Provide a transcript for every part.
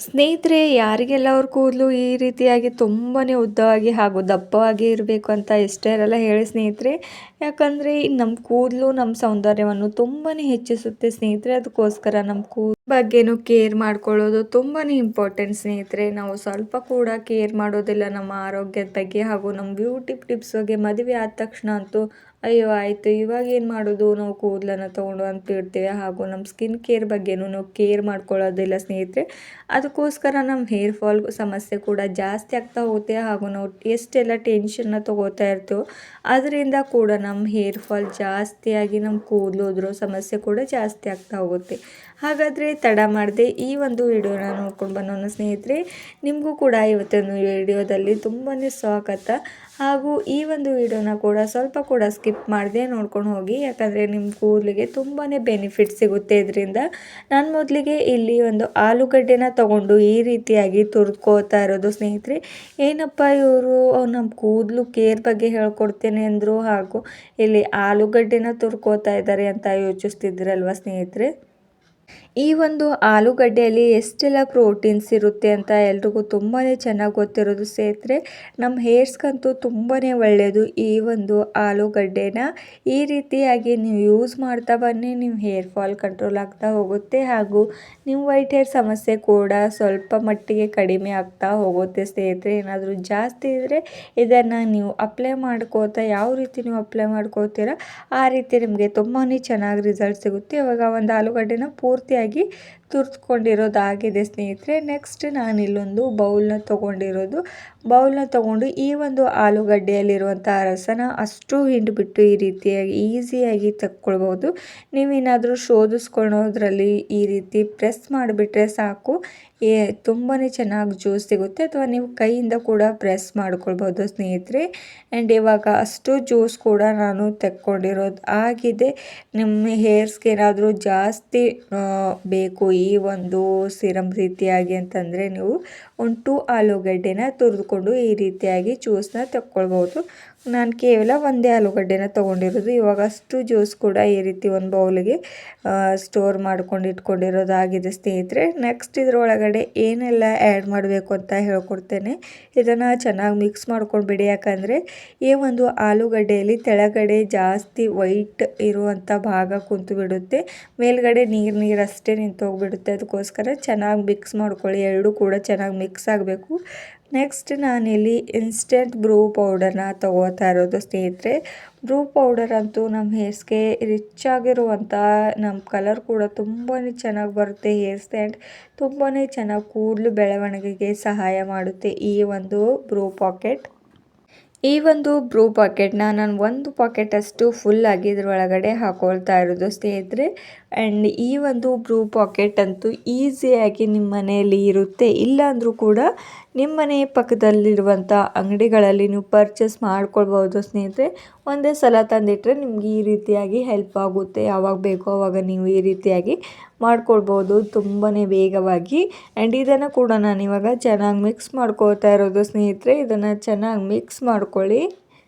ಸ್ನೇಹಿತರೆ, ಯಾರಿಗೆಲ್ಲ ಅವ್ರ ಕೂದಲು ಈ ರೀತಿಯಾಗಿ ತುಂಬಾ ಉದ್ದವಾಗಿ ಹಾಗೂ ದಪ್ಪವಾಗಿ ಇರಬೇಕು ಅಂತ ಇಷ್ಟ ಇರಲ್ಲ ಹೇಳಿ ಸ್ನೇಹಿತರೆ. ಯಾಕಂದರೆ ನಮ್ಮ ಕೂದಲು ನಮ್ಮ ಸೌಂದರ್ಯವನ್ನು ತುಂಬಾ ಹೆಚ್ಚಿಸುತ್ತೆ ಸ್ನೇಹಿತರೆ. ಅದಕ್ಕೋಸ್ಕರ ನಮ್ಮ ಕೂದಲು ಬಗ್ಗೆನೂ ಕೇರ್ ಮಾಡ್ಕೊಳ್ಳೋದು ತುಂಬಾ ಇಂಪಾರ್ಟೆಂಟ್ ಸ್ನೇಹಿತರೆ. ನಾವು ಸ್ವಲ್ಪ ಕೂಡ ಕೇರ್ ಮಾಡೋದಿಲ್ಲ ನಮ್ಮ ಆರೋಗ್ಯದ ಬಗ್ಗೆ ಹಾಗೂ ನಮ್ಮ ಬ್ಯೂಟಿ ಟಿಪ್ಸ್ ಬಗ್ಗೆ. ಮದುವೆ ಆದ ತಕ್ಷಣ ಅಂತೂ ಅಯ್ಯೋ ಆಯಿತು ಇವಾಗ ಏನು ಮಾಡೋದು, ನಾವು ಕೂದಲನ್ನು ತೊಗೊಂಡು ಅಂತ ಬಿಡ್ತೇವೆ. ಹಾಗೂ ನಮ್ಮ ಸ್ಕಿನ್ ಕೇರ್ ಬಗ್ಗೆನೂ ನಾವು ಕೇರ್ ಮಾಡ್ಕೊಳ್ಳೋದಿಲ್ಲ ಸ್ನೇಹಿತರೆ. ಅದಕ್ಕೋಸ್ಕರ ನಮ್ಮ ಹೇರ್ ಫಾಲ್ ಸಮಸ್ಯೆ ಕೂಡ ಜಾಸ್ತಿ ಆಗ್ತಾ ಹೋಗುತ್ತೆ. ಹಾಗೂ ನಾವು ಎಷ್ಟೆಲ್ಲ ಟೆನ್ಷನ್ನ ತೊಗೋತಾ ಇರ್ತೀವೋ ಅದರಿಂದ ಕೂಡ ನಮ್ಮ ಹೇರ್ ಫಾಲ್ ಜಾಸ್ತಿಯಾಗಿ ನಮ್ಮ ಕೂದಲು ಉದುರೋ ಸಮಸ್ಯೆ ಕೂಡ ಜಾಸ್ತಿ ಆಗ್ತಾ ಹೋಗುತ್ತೆ. ಹಾಗಾದರೆ ತಡ ಮಾಡದೆ ಈ ಒಂದು ವಿಡಿಯೋನ ನೋಡ್ಕೊಂಡು ಬನ್ನೋಣ ಸ್ನೇಹಿತರೆ. ನಿಮಗೂ ಕೂಡ ಇವತ್ತಿನ ವಿಡಿಯೋದಲ್ಲಿ ತುಂಬಾ ಸ್ವಾಗತ. ಹಾಗೂ ಈ ಒಂದು ವಿಡಿಯೋನ ಕೂಡ ಸ್ವಲ್ಪ ಕೂಡ ಸ್ಕಿಪ್ ಮಾಡದೆ ನೋಡ್ಕೊಂಡು ಹೋಗಿ, ಯಾಕಂದರೆ ನಿಮ್ಮ ಕೂದಲಿಗೆ ತುಂಬಾ ಬೆನಿಫಿಟ್ ಸಿಗುತ್ತೆ ಇದರಿಂದ. ನಾನು ಮೊದಲಿಗೆ ಇಲ್ಲಿ ಒಂದು ಆಲೂಗಡ್ಡೆನ ತಗೊಂಡು ಈ ರೀತಿಯಾಗಿ ತುರ್ದ್ಕೋತಾ ಇರೋದು ಸ್ನೇಹಿತರೆ. ಏನಪ್ಪ ಇವರು ನಮ್ಮ ಕೂದಲು ಕೇರ್ ಬಗ್ಗೆ ಹೇಳ್ಕೊಡ್ತೇನೆ ಅಂದರು, ಹಾಗೂ ಇಲ್ಲಿ ಆಲೂಗಡ್ಡೆನ ತುರ್ಕೋತಾ ಇದ್ದಾರೆ ಅಂತ ಯೋಚಿಸ್ತಿದ್ರಲ್ವ ಸ್ನೇಹಿತರೆ. ಈ ಒಂದು ಆಲೂಗಡ್ಡೆಯಲ್ಲಿ ಎಷ್ಟೆಲ್ಲ ಪ್ರೋಟೀನ್ಸ್ ಇರುತ್ತೆ ಅಂತ ಎಲ್ರಿಗೂ ತುಂಬಾ ಚೆನ್ನಾಗಿ ಗೊತ್ತಿರೋದು ಸ್ನೇಹಿತರೆ. ನಮ್ಮ ಹೇರ್ಸ್ಗಂತೂ ತುಂಬಾ ಒಳ್ಳೆಯದು ಈ ಒಂದು ಆಲೂಗಡ್ಡೆನ. ಈ ರೀತಿಯಾಗಿ ನೀವು ಯೂಸ್ ಮಾಡ್ತಾ ಬನ್ನಿ, ನಿಮ್ಮ ಹೇರ್ ಫಾಲ್ ಕಂಟ್ರೋಲ್ ಆಗ್ತಾ ಹೋಗುತ್ತೆ. ಹಾಗೂ ನಿಮ್ಮ ವೈಟ್ ಹೇರ್ ಸಮಸ್ಯೆ ಕೂಡ ಸ್ವಲ್ಪ ಮಟ್ಟಿಗೆ ಕಡಿಮೆ ಆಗ್ತಾ ಹೋಗುತ್ತೆ ಸ್ನೇಹಿತರೆ. ಏನಾದರೂ ಜಾಸ್ತಿ ಇದ್ದರೆ ಇದನ್ನು ನೀವು ಅಪ್ಲೈ ಮಾಡ್ಕೋತಾ, ಯಾವ ರೀತಿ ನೀವು ಅಪ್ಲೈ ಮಾಡ್ಕೋತೀರಾ ಆ ರೀತಿ ನಿಮಗೆ ತುಂಬಾ ಚೆನ್ನಾಗಿ ರಿಸಲ್ಟ್ ಸಿಗುತ್ತೆ. ಇವಾಗ ಒಂದು ಆಲೂಗಡ್ಡೆನ ಪೂರ್ತಿಯಾಗಿ ತುರ್ದ್ಕೊಂಡಿರೋದಾಗಿದೆ ಸ್ನೇಹಿತರೆ. ನೆಕ್ಸ್ಟ್ ನಾನು ಇಲ್ಲೊಂದು ಬೌಲ್ನ ತೊಗೊಂಡು ಈ ಒಂದು ಆಲೂಗಡ್ಡೆಯಲ್ಲಿರುವಂಥ ರಸನ ಅಷ್ಟು ಹಿಂಡಿಬಿಟ್ಟು ಈ ರೀತಿಯಾಗಿ ಈಸಿಯಾಗಿ ತಕ್ಕೊಳ್ಬೋದು. ನೀವೇನಾದರೂ ಶೋಧಿಸ್ಕೊಳ್ಳೋದ್ರಲ್ಲಿ ಈ ರೀತಿ ಪ್ರೆಸ್ ಮಾಡಿಬಿಟ್ರೆ ಸಾಕು, ತುಂಬಾ ಚೆನ್ನಾಗಿ ಜ್ಯೂಸ್ ಸಿಗುತ್ತೆ. ಅಥವಾ ನೀವು ಕೈಯಿಂದ ಕೂಡ ಪ್ರೆಸ್ ಮಾಡ್ಕೊಳ್ಬೋದು ಸ್ನೇಹಿತರೆ. ಆ್ಯಂಡ್ ಇವಾಗ ಅಷ್ಟು ಜ್ಯೂಸ್ ಕೂಡ ನಾನು ತೆಕ್ಕೊಂಡಿರೋದು ಆಗಿದೆ. ನಿಮ್ಮ ಹೇರ್ಸ್ಗೆ ಏನಾದರೂ ಜಾಸ್ತಿ ಬೇಕು ಈ ಒಂದು ಸಿರಮ್ ರೀತಿಯಾಗಿ ಅಂತಂದರೆ ನೀವು ಒಂದು 2 ಆಲೂಗಡ್ಡೆನ ತುರಿದುಕೊಂಡು ಈ ರೀತಿಯಾಗಿ ಜ್ಯೂಸನ್ನ ತಕ್ಕೊಳ್ಬೋದು. ನಾನು ಕೇವಲ ಒಂದೇ ಆಲೂಗಡ್ಡೆನ ತೊಗೊಂಡಿರೋದು. ಇವಾಗ ಅಷ್ಟು ಜ್ಯೂಸ್ ಕೂಡ ಈ ರೀತಿ ಒಂದು ಬೌಲಿಗೆ ಸ್ಟೋರ್ ಮಾಡ್ಕೊಂಡು ಇಟ್ಕೊಂಡಿರೋದಾಗಿದೆ ಸ್ನೇಹಿತರೆ. ನೆಕ್ಸ್ಟ್ ಇದರೊಳಗಡೆ ಏನೆಲ್ಲ ಆ್ಯಡ್ ಮಾಡಬೇಕು ಅಂತ ಹೇಳ್ಕೊಡ್ತೇನೆ. ಇದನ್ನು ಚೆನ್ನಾಗಿ ಮಿಕ್ಸ್ ಮಾಡ್ಕೊಂಡ್ಬಿಡಿ. ಯಾಕಂದರೆ ಈ ಒಂದು ಆಲೂಗಡ್ಡೆಯಲ್ಲಿ ಕೆಳಗಡೆ ಜಾಸ್ತಿ ವೈಟ್ ಇರುವಂಥ ಭಾಗ ಕುಂತು ಬಿಡುತ್ತೆ, ಮೇಲ್ಗಡೆ ನೀರು ಅಷ್ಟೇ ನಿಂತೋಗ್ಬಿಡುತ್ತೆ. ಅದಕ್ಕೋಸ್ಕರ ಚೆನ್ನಾಗಿ ಮಿಕ್ಸ್ ಮಾಡ್ಕೊಳ್ಳಿ, ಎರಡೂ ಕೂಡ ಚೆನ್ನಾಗಿ ಮಿಕ್ಸ್ ಆಗಬೇಕು. ನೆಕ್ಸ್ಟ್ ನಾನಿಲ್ಲಿ ಇನ್ಸ್ಟೆಂಟ್ ಬ್ರೂ ಪೌಡರ್ನ ತೊಗೋತಾ ಇರೋದು ಸ್ನೇಹಿತರೆ. ಬ್ರೂ ಪೌಡರ್ ಅಂತೂ ನಮ್ಮ ಹೇರ್ಸ್ಗೆ ರಿಚ್ ಆಗಿರುವಂಥ, ನಮ್ಮ ಕಲರ್ ಕೂಡ ತುಂಬಾ ಚೆನ್ನಾಗಿ ಬರುತ್ತೆ ಹೇರ್ಸ್ಗೆ. ಆ್ಯಂಡ್ ತುಂಬಾ ಚೆನ್ನಾಗಿ ಕೂದಲು ಬೆಳವಣಿಗೆಗೆ ಸಹಾಯ ಮಾಡುತ್ತೆ ಈ ಒಂದು ಬ್ರೂ ಪಾಕೆಟ್. ಈ ಒಂದು ಬ್ರೂ ಪಾಕೆಟ್ನ ನಾನು ಒಂದು ಪಾಕೆಟಷ್ಟು ಫುಲ್ಲಾಗಿ ಇದ್ರೊಳಗಡೆ ಹಾಕೊಳ್ತಾ ಇರೋದು ಸ್ನೇಹಿತರೆ. ಆ್ಯಂಡ್ ಈ ಒಂದು ಬ್ರೂ ಪಾಕೆಟ್ ಅಂತೂ ಈಸಿಯಾಗಿ ನಿಮ್ಮ ಮನೆಯಲ್ಲಿ ಇರುತ್ತೆ. ಇಲ್ಲ ಅಂದರೂ ಕೂಡ ನಿಮ್ಮ ಮನೆ ಪಕ್ಕದಲ್ಲಿರುವಂಥ ಅಂಗಡಿಗಳಲ್ಲಿ ನೀವು ಪರ್ಚೇಸ್ ಮಾಡ್ಕೊಳ್ಬೋದು ಸ್ನೇಹಿತರೆ. ಒಂದೇ ಸಲ ತಂದಿಟ್ಟರೆ ನಿಮ್ಗೆ ಈ ರೀತಿಯಾಗಿ ಹೆಲ್ಪ್ ಆಗುತ್ತೆ. ಯಾವಾಗ ಬೇಕೋ ಆವಾಗ ನೀವು ಈ ರೀತಿಯಾಗಿ ಮಾಡ್ಕೊಳ್ಬೋದು ತುಂಬಾ ವೇಗವಾಗಿ. ಆ್ಯಂಡ್ ಇದನ್ನು ಕೂಡ ನಾನಿವಾಗ ಚೆನ್ನಾಗಿ ಮಿಕ್ಸ್ ಮಾಡ್ಕೊಳ್ತಾ ಇರೋದು ಸ್ನೇಹಿತರೆ. ಇದನ್ನು ಚೆನ್ನಾಗಿ ಮಿಕ್ಸ್ ಮಾಡ್ಕೊಳ್ಳಿ.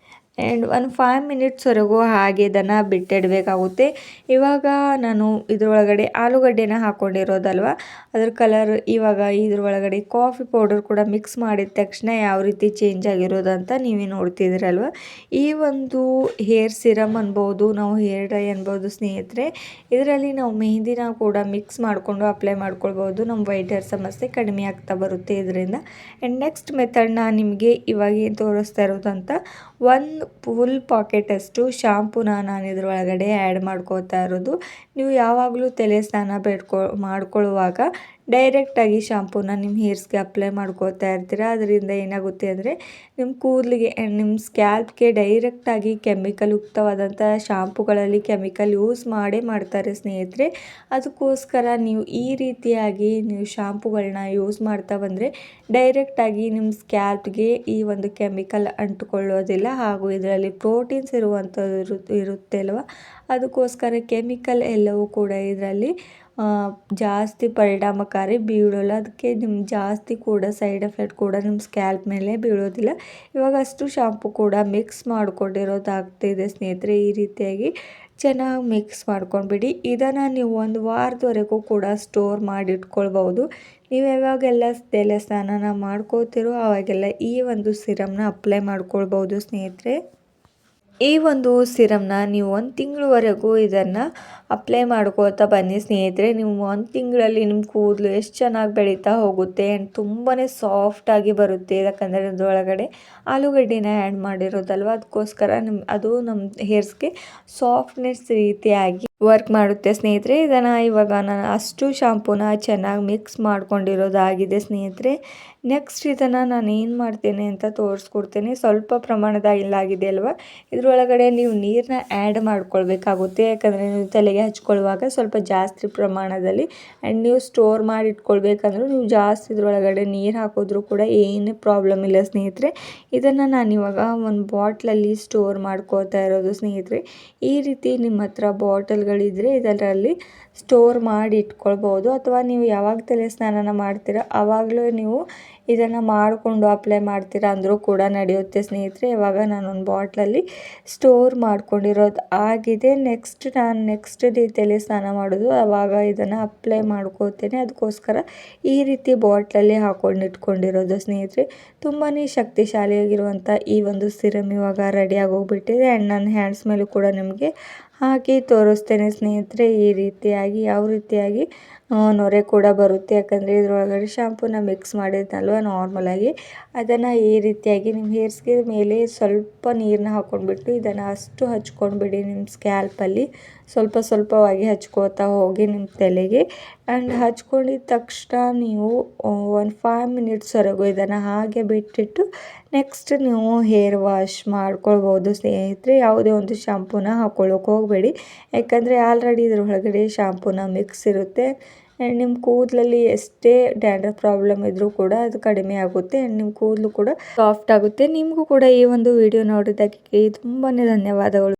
ಆ್ಯಂಡ್ ಒಂದು 5 ಮಿನಿಟ್ಸ್ವರೆಗೂ ಹಾಗೆ ಇದನ್ನು ಬಿಟ್ಟಿಡಬೇಕಾಗುತ್ತೆ. ಇವಾಗ ನಾನು ಇದರೊಳಗಡೆ ಆಲೂಗಡ್ಡೆನ ಹಾಕ್ಕೊಂಡಿರೋದಲ್ವ, ಅದ್ರ ಕಲರ್ ಇವಾಗ ಇದ್ರೊಳಗಡೆ ಕಾಫಿ ಪೌಡರ್ ಕೂಡ ಮಿಕ್ಸ್ ಮಾಡಿದ ತಕ್ಷಣ ಯಾವ ರೀತಿ ಚೇಂಜ್ ಆಗಿರೋದಂತ ನೀವೇ ನೋಡ್ತಿದ್ದೀರಲ್ವ. ಈ ಒಂದು ಹೇರ್ ಸಿರಮ್ ಅನ್ಬೋದು, ನಾವು ಹೇರ್ ಡ್ರೈ ಅನ್ಬೋದು ಸ್ನೇಹಿತರೆ. ಇದರಲ್ಲಿ ನಾವು ಮೆಹಂದಿನ ಕೂಡ ಮಿಕ್ಸ್ ಮಾಡಿಕೊಂಡು ಅಪ್ಲೈ ಮಾಡ್ಕೊಳ್ಬೋದು. ನಮ್ಮ ವೈಟ್ ಹೇರ್ ಸಮಸ್ಯೆ ಕಡಿಮೆ ಆಗ್ತಾ ಬರುತ್ತೆ ಇದರಿಂದ. ಆ್ಯಂಡ್ ನೆಕ್ಸ್ಟ್ ಮೆಥಡ್ ನಾನು ನಿಮಗೆ ಇವಾಗ ಏನು ತೋರಿಸ್ತಾ ಇರೋದಂತ, ಒಂದು ಫುಲ್ ಪಾಕೆಟಷ್ಟು ಶಾಂಪೂನ ನಾನು ಇದರೊಳಗಡೆ ಆ್ಯಡ್ ಮಾಡ್ಕೋತಾ ಇರೋದು. ನೀವು ಯಾವಾಗಲೂ ತಲೆ ಸ್ನಾನ ಮಾಡ್ಕೊಳ್ಳುವಾಗ ಡೈರೆಕ್ಟಾಗಿ ಶಾಂಪೂನ ನಿಮ್ಮ ಹೇರ್ಸ್ಗೆ ಅಪ್ಲೈ ಮಾಡ್ಕೋತಾ ಇರ್ತೀರ. ಅದರಿಂದ ಏನಾಗುತ್ತೆ ಅಂದರೆ ನಿಮ್ಮ ಕೂದಲಿಗೆ ನಿಮ್ಮ ಸ್ಕ್ಯಾಲ್ಪ್ಗೆ ಡೈರೆಕ್ಟಾಗಿ ಕೆಮಿಕಲ್ ಯುಕ್ತವಾದಂಥ ಶಾಂಪೂಗಳಲ್ಲಿ ಕೆಮಿಕಲ್ ಯೂಸ್ ಮಾಡ್ತಾರೆ ಸ್ನೇಹಿತರೆ. ಅದಕ್ಕೋಸ್ಕರ ನೀವು ಈ ರೀತಿಯಾಗಿ ನೀವು ಶಾಂಪೂಗಳನ್ನ ಯೂಸ್ ಮಾಡ್ತಾ ಬಂದರೆ ಡೈರೆಕ್ಟಾಗಿ ನಿಮ್ಮ ಸ್ಕ್ಯಾಲ್ಪ್ಗೆ ಈ ಒಂದು ಕೆಮಿಕಲ್ ಅಂಟುಕೊಳ್ಳೋದಿಲ್ಲ. ಹಾಗೂ ಇದರಲ್ಲಿ ಪ್ರೋಟೀನ್ಸ್ ಇರುತ್ತೆ ಅಲ್ವ, ಅದಕ್ಕೋಸ್ಕರ ಕೆಮಿಕಲ್ ಎಲ್ಲವೂ ಕೂಡ ಇದರಲ್ಲಿ ಜಾಸ್ತಿ ಪರಿಣಾಮಕಾರಿ ಬೀಳೋಲ್ಲ. ಅದಕ್ಕೆ ನಿಮ್ಮ ಜಾಸ್ತಿ ಕೂಡ ಸೈಡ್ ಎಫೆಕ್ಟ್ ಕೂಡ ನಿಮ್ಮ ಸ್ಕ್ಯಾಲ್ಪ್ ಮೇಲೆ ಬೀಳೋದಿಲ್ಲ. ಇವಾಗ ಅಷ್ಟು ಶಾಂಪೂ ಕೂಡ ಮಿಕ್ಸ್ ಮಾಡ್ಕೊಂಡಿರೋದಾಗ್ತಿದೆ ಸ್ನೇಹಿತರೆ. ಈ ರೀತಿಯಾಗಿ ಚೆನ್ನಾಗಿ ಮಿಕ್ಸ್ ಮಾಡ್ಕೊಂಡ್ಬಿಡಿ. ಇದನ್ನು ನೀವು 1 ವಾರದವರೆಗೂ ಕೂಡ ಸ್ಟೋರ್ ಮಾಡಿ ಇಟ್ಕೊಳ್ಬೋದು. ನೀವು ಯಾವಾಗೆಲ್ಲ ತಲೆ ಸ್ನಾನ ಮಾಡ್ಕೋತಿರೋ ಅವಾಗೆಲ್ಲ ಈ ಒಂದು ಸಿರಮ್ನ ಅಪ್ಲೈ ಮಾಡ್ಕೊಳ್ಬೋದು ಸ್ನೇಹಿತರೆ. ಈ ಒಂದು ಸಿರಮ್ನ ನೀವು 1 ತಿಂಗಳವರೆಗೂ ಇದನ್ನು ಅಪ್ಲೈ ಮಾಡ್ಕೋತಾ ಬನ್ನಿ ಸ್ನೇಹಿತರೆ. ನೀವು 1 ತಿಂಗಳಲ್ಲಿ ನಿಮ್ಮ ಕೂದಲು ಎಷ್ಟು ಚೆನ್ನಾಗಿ ಬೆಳೀತಾ ಹೋಗುತ್ತೆ ಆ್ಯಂಡ್ ತುಂಬಾ ಸಾಫ್ಟಾಗಿ ಬರುತ್ತೆ. ಯಾಕಂದರೆ ಅದರೊಳಗಡೆ ಆಲೂಗಡ್ಡೆನ ಆ್ಯಡ್ ಮಾಡಿರೋದಲ್ವ, ಅದಕ್ಕೋಸ್ಕರ ಅದು ನಮ್ಮ ಹೇರ್ಸ್ಗೆ ಸಾಫ್ಟ್ನೆಸ್ ರೀತಿಯಾಗಿ ವರ್ಕ್ ಮಾಡುತ್ತೆ ಸ್ನೇಹಿತರೆ. ಇದನ್ನು ಇವಾಗ ನಾನು ಅಷ್ಟು ಶಾಂಪೂನ ಚೆನ್ನಾಗಿ ಮಿಕ್ಸ್ ಮಾಡ್ಕೊಂಡಿರೋದಾಗಿದೆ ಸ್ನೇಹಿತರೆ. ನೆಕ್ಸ್ಟ್ ಇದನ್ನು ನಾನು ಏನು ಮಾಡ್ತೇನೆ ಅಂತ ತೋರಿಸ್ಕೊಡ್ತೇನೆ. ಸ್ವಲ್ಪ ಪ್ರಮಾಣದ ಆಗಿದೆ ಅಲ್ವಾ, ಇದರೊಳಗಡೆ ನೀವು ನೀರನ್ನ ಆ್ಯಡ್ ಮಾಡ್ಕೊಳ್ಬೇಕಾಗುತ್ತೆ. ಯಾಕಂದರೆ ನೀವು ತಲೆಗೆ ಹಚ್ಕೊಳ್ಳುವಾಗ ಸ್ವಲ್ಪ ಜಾಸ್ತಿ ಪ್ರಮಾಣದಲ್ಲಿ ಆ್ಯಂಡ್ ನೀವು ಸ್ಟೋರ್ ಮಾಡಿ ಇಟ್ಕೊಳ್ಬೇಕಂದ್ರೂ ನೀವು ಜಾಸ್ತಿ ಇದರೊಳಗಡೆ ನೀರು ಹಾಕಿದ್ರೂ ಕೂಡ ಏನು ಪ್ರಾಬ್ಲಮ್ ಇಲ್ಲ ಸ್ನೇಹಿತರೆ. ಇದನ್ನು ನಾನಿವಾಗ ಒಂದು ಬಾಟ್ಲಲ್ಲಿ ಸ್ಟೋರ್ ಮಾಡ್ಕೋತಾ ಇರೋದು ಸ್ನೇಹಿತರೆ. ಈ ರೀತಿ ನಿಮ್ಮ ಹತ್ರ ಬಾಟಲ್ಗಳಿದ್ದರೆ ಇದರಲ್ಲಿ ಸ್ಟೋರ್ ಮಾಡಿ ಇಟ್ಕೊಳ್ಬೋದು, ಅಥವಾ ನೀವು ಯಾವಾಗ ತಲೆ ಸ್ನಾನ ಮಾಡ್ತೀರಾ ಆವಾಗಲೂ ನೀವು ಇದನ್ನು ಮಾಡಿಕೊಂಡು ಅಪ್ಲೈ ಮಾಡ್ತೀರಾ ಅಂದರೂ ಕೂಡ ನಡೆಯುತ್ತೆ ಸ್ನೇಹಿತರೆ. ಇವಾಗ ನಾನೊಂದು ಬಾಟ್ಲಲ್ಲಿ ಸ್ಟೋರ್ ಮಾಡ್ಕೊಂಡಿರೋದು ಆಗಿದೆ. ನೆಕ್ಸ್ಟ್ ಡೇ ತಲೆ ಸ್ನಾನ ಮಾಡೋದು ಆವಾಗ ಇದನ್ನು ಅಪ್ಲೈ ಮಾಡ್ಕೋತೇನೆ. ಅದಕ್ಕೋಸ್ಕರ ಈ ರೀತಿ ಬಾಟ್ಲಲ್ಲಿ ಹಾಕೊಂಡು ಇಟ್ಕೊಂಡಿರೋದು ಸ್ನೇಹಿತರೆ. ತುಂಬಾ ಶಕ್ತಿಶಾಲಿಯಾಗಿರುವಂಥ ಈ ಒಂದು ಸಿರಮ್ ಇವಾಗ ರೆಡಿಯಾಗಿ ಹೋಗ್ಬಿಟ್ಟಿದೆ ಆ್ಯಂಡ್ ನನ್ನ ಹ್ಯಾಂಡ್ಸ್ ಮೇಲೂ ಕೂಡ ನಿಮಗೆ ಹಾಕಿ ತೋರಿಸ್ತೇನೆ ಸ್ನೇಹಿತರೆ. ಈ ರೀತಿಯಾಗಿ ಯಾವ ರೀತಿಯಾಗಿ ನೊರೆ ಕೂಡ ಬರುತ್ತೆ, ಯಾಕಂದರೆ ಇದರೊಳಗಡೆ ಶಾಂಪೂನ ಮಿಕ್ಸ್ ಮಾಡಿದ್ನಲ್ವ ನಾರ್ಮಲಾಗಿ. ಅದನ್ನು ಈ ರೀತಿಯಾಗಿ ನಿಮ್ಮ ಹೇರ್ಸ್ಗೆ ಮೇಲೆ ಸ್ವಲ್ಪ ನೀರನ್ನ ಹಾಕ್ಕೊಂಡ್ಬಿಟ್ಟು ಇದನ್ನು ಅಷ್ಟು ಹಚ್ಕೊಂಡ್ಬಿಡಿ. ನಿಮ್ಮ ಸ್ಕ್ಯಾಲ್ಪಲ್ಲಿ ಸ್ವಲ್ಪ ಸ್ವಲ್ಪವಾಗಿ ಹಚ್ಕೋತಾ ಹೋಗಿ ನಿಮ್ಮ ತಲೆಗೆ. ಆ್ಯಂಡ್ ಹಚ್ಕೊಂಡಿದ್ದ ತಕ್ಷಣ ನೀವು ಒಂದು 5 ಮಿನಿಟ್ಸ್ವರೆಗೂ ಇದನ್ನು ಹಾಗೆ ಬಿಟ್ಟಿಟ್ಟು ನೆಕ್ಸ್ಟ್ ನೀವು ಹೇರ್ ವಾಶ್ ಮಾಡ್ಕೊಳ್ಬೋದು ಸ್ನೇಹಿತರೆ. ಯಾವುದೇ ಒಂದು ಶಾಂಪೂನ ಹಾಕ್ಕೊಳ್ಳೋಕೆ ಹೋಗಬೇಡಿ, ಯಾಕಂದರೆ ಆಲ್ರೆಡಿ ಇದರೊಳಗಡೆ ಶಾಂಪೂನ ಮಿಕ್ಸ್ ಇರುತ್ತೆ. ಆ್ಯಂಡ್ ನಿಮ್ಮ ಕೂದಲಲ್ಲಿ ಎಷ್ಟೇ ಡ್ಯಾಂಡ್ರಫ್ ಪ್ರಾಬ್ಲಮ್ ಇದ್ದರೂ ಕೂಡ ಅದು ಕಡಿಮೆ ಆಗುತ್ತೆ ಆ್ಯಂಡ್ ನಿಮ್ಮ ಕೂದಲು ಕೂಡ ಸಾಫ್ಟ್ ಆಗುತ್ತೆ. ನಿಮಗೂ ಕೂಡ ಈ ಒಂದು ವಿಡಿಯೋ ನೋಡಿದ್ದಕ್ಕೆ ತುಂಬಾ ಧನ್ಯವಾದಗಳು.